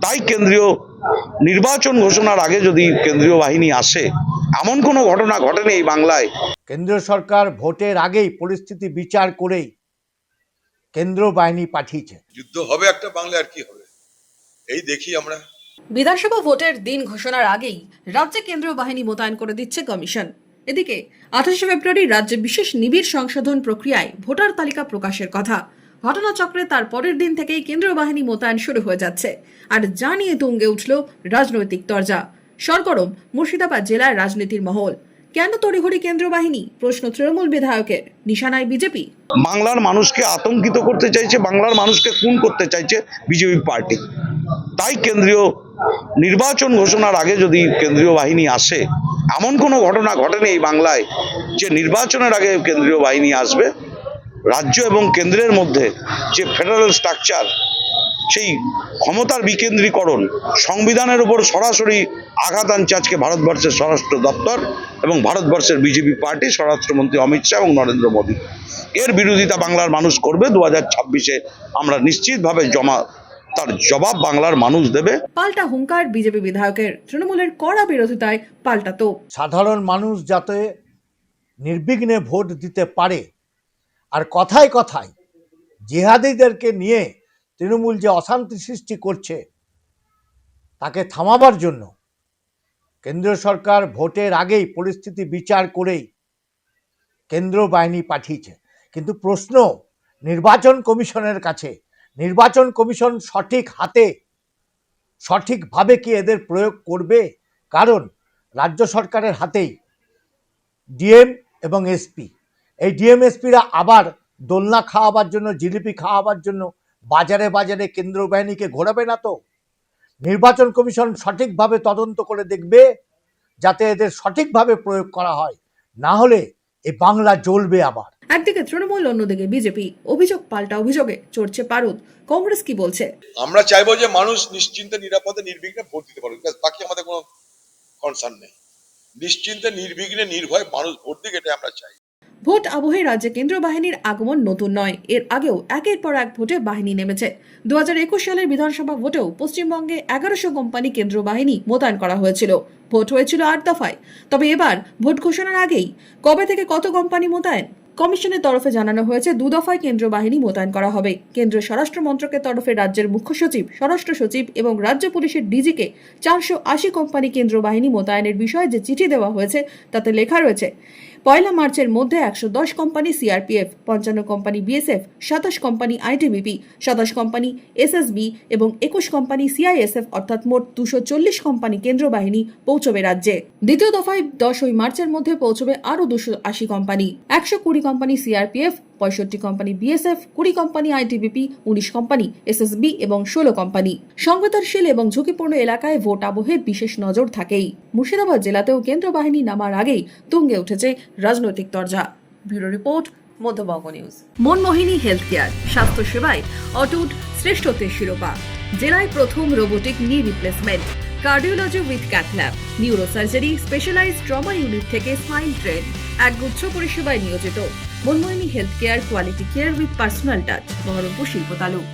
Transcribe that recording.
তাই কেন্দ্রীয় নির্বাচন ঘোষণার আগে যদি কেন্দ্রীয় বাহিনী আসে, এমন কোনো ঘটনা ঘটেনি এই বাংলায়। কেন্দ্রীয় সরকার ভোটের আগেই পরিস্থিতি বিচার করেই কেন্দ্র বাহিনী পাঠিয়েছে। যুদ্ধ হবে একটা বাংলা, আর কি হবে এই দেখি আমরা। বিধানসভা ভোটের দিন ঘোষণার আগেই রাজ্যে কেন্দ্রীয় বাহিনী মোতায়েন করে দিচ্ছে কমিশন। এদিকে 28 ফেব্রুয়ারি রাজ্যে বিশেষ নিবিড় সংশোধন প্রক্রিয়ায় ভোটার তালিকা প্রকাশের কথা। ঘটনাচক্রে তার পরের দিন থেকেই কেন্দ্রীয় বাহিনী মোতায়েন শুরু হয়ে যাচ্ছে। আর যা নিয়ে তুঙ্গে উঠল রাজনৈতিক তরজা। সরগরম মুর্শিদাবাদ জেলার রাজনীতির মহল। কেন তড়িঘড়ি কেন্দ্রীয় বাহিনী? প্রশ্ন তৃণমূল বিধায়কের। নিশানায় বিজেপি। বাংলার মানুষকে আতঙ্কিত করতে চাইছে, বাংলার মানুষকে খুন করতে চাইছে বিজেপি পার্টি। তাই কেন্দ্রীয় নির্বাচন ঘোষণার আগে যদি কেন্দ্রীয় বাহিনী আসে, এমন কোনো ঘটনা ঘটেনি এই বাংলায় যে নির্বাচনের আগে কেন্দ্রীয় বাহিনী আসবে। রাজ্য এবং কেন্দ্রের মধ্যে যে ফেডারেল স্ট্রাকচার, সেই ক্ষমতার বিকেন্দ্রীকরণ, সংবিধানের উপর সরাসরি আঘাত আনছে আজকে ভারতবর্ষের স্বরাষ্ট্র দপ্তর এবং ভারতবর্ষের বিজেপি পার্টি, স্বরাষ্ট্রমন্ত্রী অমিত শাহ এবং নরেন্দ্র মোদী। এর বিরোধিতা বাংলার মানুষ করবে। 2026-এ আমরা নিশ্চিতভাবে তার জবাব বাংলার মানুষ দেবে। পাল্টা হুঙ্কার বিজেপি বিধায়কের। তৃণমূলের কড়া বিরোধিতায় পাল্টা তো। সাধারণ মানুষ যাতে নির্বিঘ্নে ভোট দিতে পারে, আর কথায় কথায় জিহাদিদেরকে নিয়ে তৃণমূল যে অশান্তি সৃষ্টি করছে তাকে থামাবার জন্য কেন্দ্রীয় সরকার ভোটের আগেই পরিস্থিতি বিচার করেই কেন্দ্র বাহিনী পাঠিয়েছে। কিন্তু প্রশ্ন নির্বাচন কমিশনের কাছে, নির্বাচন কমিশন সঠিক হাতে সঠিকভাবে কি এদের প্রয়োগ করবে? কারণ রাজ্য সরকারের হাতেই ডিএম এবং এসপি। এই ডিএম এসপিরা আবার দোলনা খাওয়াবার জন্য, জিলিপি খাওয়াবার জন্য বাজারে বাজারে কেন্দ্র বাহিনীকে ঘোরাবে না তো? নির্বাচন কমিশন সঠিকভাবে তদন্ত করে দেখবে যাতে এদের সঠিকভাবে প্রয়োগ করা হয়, না হলে এই বাংলা জ্বলবে আবার। একদিকে তৃণমূল, অন্যদিকে বিজেপি। অভিযোগ পাল্টা অভিযোগে চড়ছে পারদ। কংগ্রেস কি বলছে? আমরা চাইবো যে মানুষ নিশ্চিন্তে নিরাপদে নির্বিঘ্নে ভোট দিতে পারবে, বাকি আমাদের কোনো কনসার্ন নেই। নিশ্চিন্তে নির্বিঘ্নে নির্ভয়ে মানুষ ভোট দিক, এটা আমরা চাই। ভোট আবহে রাজ্যে কেন্দ্রীয় বাহিনীর আগমন নতুন নয়। এর আগেও একের পর এক ভোটে বাহিনী নেমেছে। 2021 সালের বিধানসভা ভোটেও পশ্চিমবঙ্গে 1100 কোম্পানি কেন্দ্রীয় বাহিনী মোতায়েন করা হয়েছিল। ভোট হয়েছিল 8 দফায়। তবে এবার ভোট ঘোষণার আগেই কবে থেকে কত কোম্পানি মোতায়েন? কমিশনের তরফে জানানো হয়েছে 2 দফায় কেন্দ্রীয় বাহিনী মোতায়েন করা হবে। কেন্দ্রীয় স্বরাষ্ট্র মন্ত্রকের তরফে রাজ্যের মুখ্য সচিব, স্বরাষ্ট্র সচিব এবং রাজ্য পুলিশের ডিজিকে 480 কোম্পানি কেন্দ্রীয় বাহিনী মোতায়েনের বিষয়ে যে চিঠি দেওয়া হয়েছে তাতে লেখা রয়েছে 1 মার্চের মধ্যে 110 company CRPF, 55 company BSF, 27 company ITBP, 27 company SSB এবং 21 কোম্পানি সিআইএসএফ অর্থাৎ মোট 240 কোম্পানি কেন্দ্রীয় বাহিনী পৌঁছবে রাজ্যে। দ্বিতীয় দফায় 10 মার্চের মধ্যে পৌঁছবে আরও 280 company. 120 company CRPF, 65 company BSF, 20 company ITBP, 19 company SSB এবং 16 কোম্পানি। সংবেদনশীল এবং ঝুঁকিপূর্ণ এলাকায় ভোট আবহে বিশেষ নজর থাকেই। মুর্শিদাবাদ জেলাতেও কেন্দ্র বাহিনী নামার আগেই তুঙ্গে উঠেছে রাজনৈতিক তরজা। Bureau report, Madhyabanga news. Manmohini health care, স্বাস্থ্য সেবায় অটুট শ্রেষ্ঠত্বের শিরোপা। জেলায় প্রথম robotic knee replacement, cardiology with cath lab, neurosurgery, specialised trauma unit থেকে স্মাইল ট্রেন, একগুচ্ছ পরিষেবায় নিয়োজিত। Manmohini health care, quality care with personal touch, Baharampur শিল্প তালুক।